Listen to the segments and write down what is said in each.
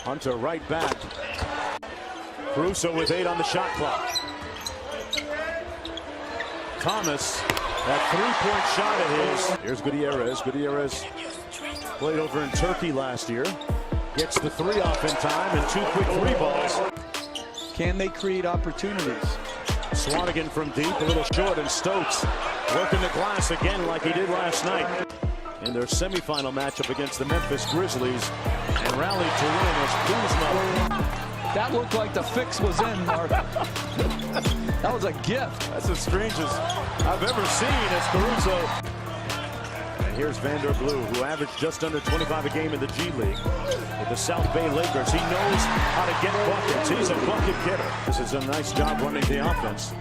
Hunter right back. Caruso with 8 on the shot clock. Thomas, that three-point shot of his. Here's Gutierrez. Gutierrez played over in Turkey last year. Gets the 3 off in time and 2 quick 3 balls. Can they create opportunities? Swanigan from deep, a little short, and Stokes working the glass again like he did last night in their semifinal matchup against the Memphis Grizzlies, and rallied to win as Kuzma. That looked like the fix was in, Mark. That was a gift. That's the strangest I've ever seen as Caruso. And here's Vander Blue, who averaged just under 25 a game in the G League with the South Bay Lakers. He knows how to get buckets. He's a bucket getter. This is a nice job running the offense.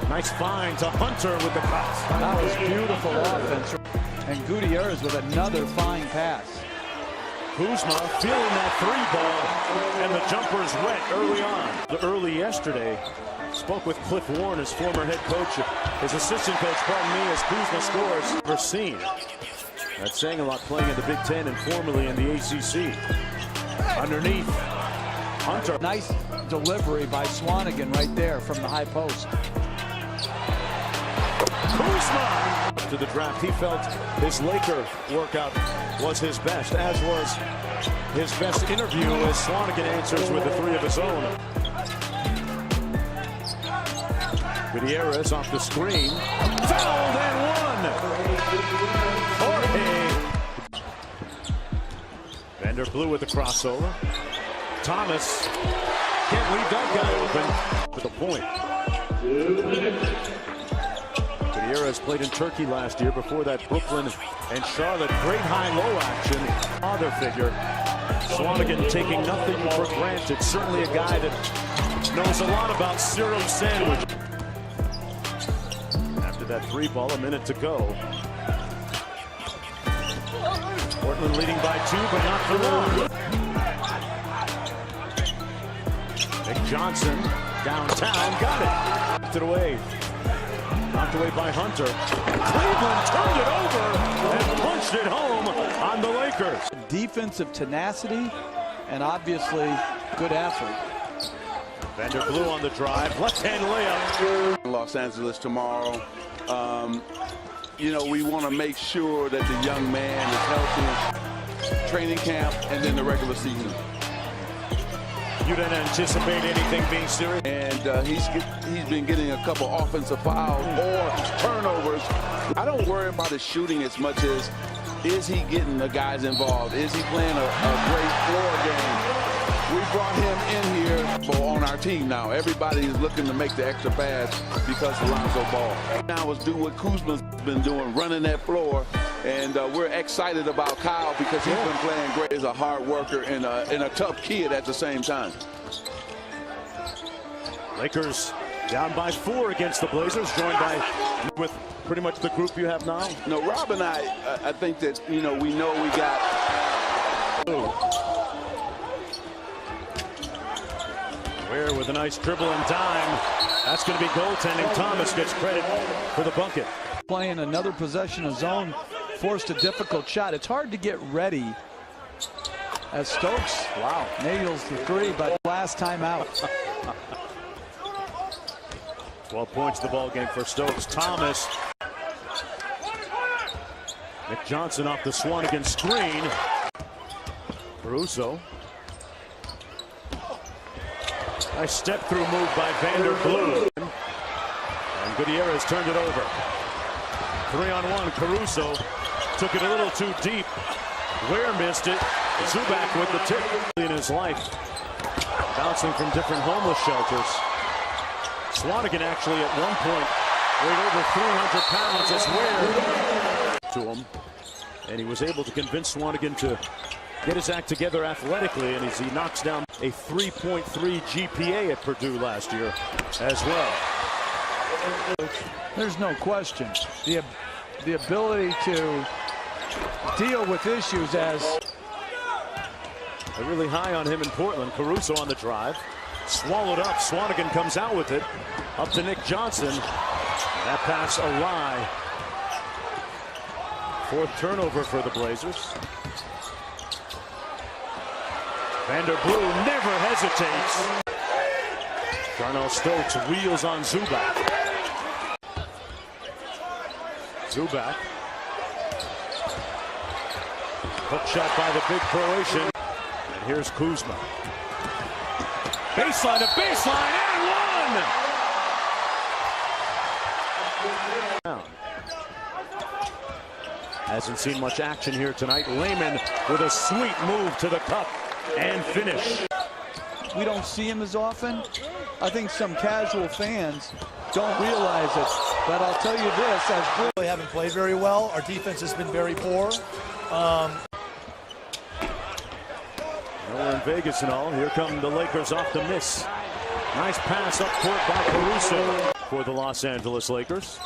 Nice find to Hunter with the pass. That was beautiful offense. And Gutierrez with another fine pass. Kuzma feeling that 3 ball, and the jumper's wet early on. Early yesterday, spoke with Cliff Warren, his former head coach, his assistant coach, pardon me, as Kuzma scores. Never seen. That's saying a lot, playing in the Big Ten and formerly in the ACC. Underneath, Hunter. Nice delivery by Swanigan right there from the high post. Kuzma! To the draft, he felt his Laker workout was his best, as was his best interview as Swanigan answers with a 3 of his own. Gutierrez off the screen. Fouled and one! Jorge. Vander Blue with the crossover. Thomas can't leave that guy open for the point. Gutierrez played in Turkey last year. Before that, Brooklyn and Charlotte. Great high-low action. Father figure. Swanigan taking nothing for granted. Certainly a guy that knows a lot about syrup sandwich. After that 3 ball, a minute to go. Portland leading by 2, but not for long. Nick Johnson downtown, got it. Knocked it away. Knocked away by Hunter. Cleveland turned it over and punched it home on the Lakers. Defensive tenacity and obviously good athlete. Vander Blue on the drive. Left-hand layup. Los Angeles tomorrow. You know, we want to make sure that the young man is healthy. Training camp and then the regular season. You didn't anticipate anything being serious? And he's been getting a couple offensive fouls or turnovers. I don't worry about his shooting as much as is he getting the guys involved? Is he playing a great floor game? We brought him in here on our team now. Everybody is looking to make the extra pass because of Lonzo Ball. Now let's do what Kuzma's been doing, running that floor. And we're excited about Kyle because he's been playing great. He's a hard worker and a tough kid at the same time. Lakers down by 4 against the Blazers, joined by with pretty much the group you have now. No, Rob and I think that, you know we got. Ware with a nice dribble and dime. That's going to be goaltending. Thomas gets credit for the bucket. Playing another possession of zone, forced a difficult shot. It's hard to get ready as Stokes, wow, nails the 3, but last time out. 12 points the ball game for Stokes. Thomas. Nick Johnson off the Swanigan screen. Caruso. Nice step-through move by Vander Blue. And Gutierrez turned it over. 3-on-1. Caruso took it a little too deep. Ware missed it. Zubac with the tip in his life. Bouncing from different homeless shelters. Swanigan actually at one point weighed over 300 pounds as Ware to him. And he was able to convince Swanigan to get his act together athletically, and as he knocks down a 3.3 GPA at Purdue last year as well. There's no question. The ability to deal with issues as... They're really high on him in Portland. Caruso on the drive. Swallowed up. Swanigan comes out with it. Up to Nick Johnson. That pass a lie. 4th turnover for the Blazers. Vanderblue never hesitates. Darnell Stokes wheels on Zubac. Zubac. Hook shot by the big Croatian. And here's Kuzma. Baseline to baseline and one! Hasn't seen much action here tonight. Layman with a sweet move to the cup and finish. We don't see him as often. I think some casual fans don't realize it. But I'll tell you this, as really haven't played very well. Our defense has been very poor. We're in Vegas and all. Here come the Lakers off the miss. Nice pass up court by Caruso for the Los Angeles Lakers.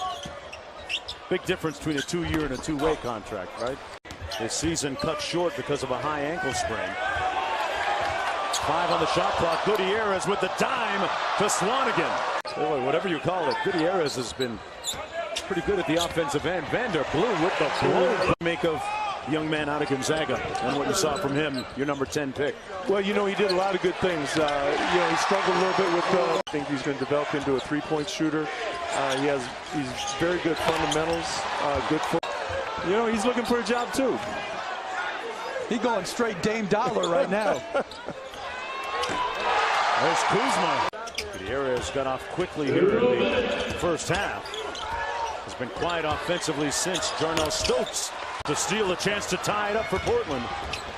Big difference between a 2-year and a 2-way contract, right? His season cut short because of a high ankle sprain. 5 on the shot clock. Gutierrez with the dime to Swanigan. Whatever you call it, Gutierrez has been pretty good at the offensive end. Vanderblue with the blow. Make of young man out of Gonzaga and what you saw from him, your number 10 pick. Well, you know, he did a lot of good things. You know, he struggled a little bit with I think he's going to develop into a three-point shooter. He's very good fundamentals, good foot. You know, he's looking for a job too. he's going straight Dame Dollar right now. There's Kuzma. Gutierrez got off quickly here in the first half. Has been quiet offensively since. Darnell Stokes to steal a chance to tie it up for Portland.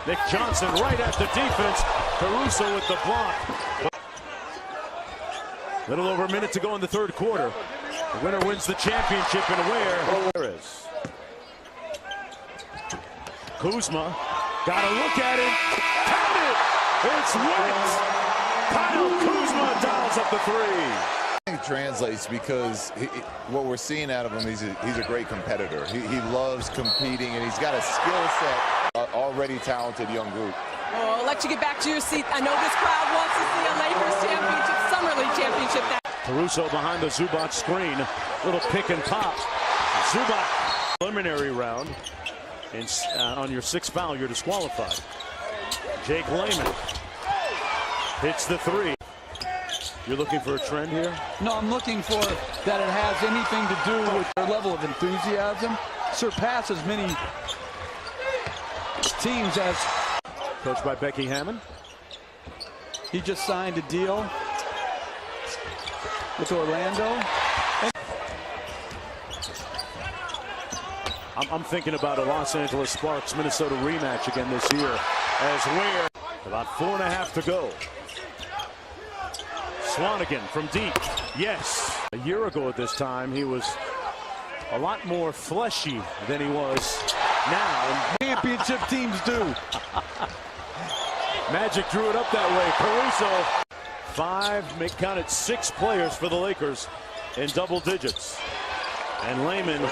Nick Johnson right at the defense. Caruso with the block. Little over a minute to go in the third quarter. The winner wins the championship and where? Kuzma got a look at it. Count it! It's wet! Kyle Kuzma dials up the three. It translates because what we're seeing out of him, he's a great competitor. He loves competing, and he's got a skill set. Already talented young group. Oh, I'll let you get back to your seat. I know this crowd wants to see a Lakers championship, Summer League championship. Caruso behind the Zubac screen. Little pick and pop. Zubac. Preliminary round. And on your sixth foul, you're disqualified. Jake Layman hits the three. You're looking for a trend here? No, I'm looking for that it has anything to do with their level of enthusiasm. Surpass as many teams as... Coached by Becky Hammond. He just signed a deal with Orlando. I'm thinking about a Los Angeles Sparks Minnesota rematch again this year, as where about 4.5 to go. Swanigan from deep. Yes. A year ago at this time, he was a lot more fleshy than he was now. Championship teams do. Magic drew it up that way. Caruso. Count it 6 players for the Lakers in double digits. And Layman.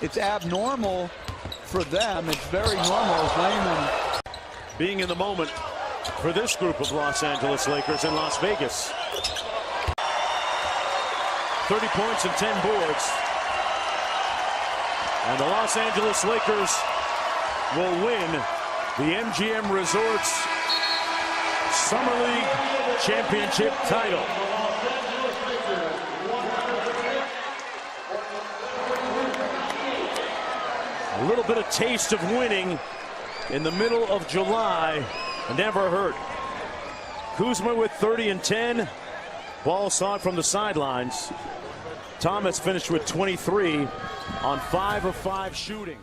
It's abnormal for them. It's very normal as Layman being in the moment for this group of Los Angeles Lakers in Las Vegas. 30 points and 10 boards. And the Los Angeles Lakers will win the MGM Resorts Summer League Championship title. A little bit of taste of winning in the middle of July never hurt. Kuzma with 30 and 10. Ball saw it from the sidelines. Thomas finished with 23 on 5 of 5 shooting.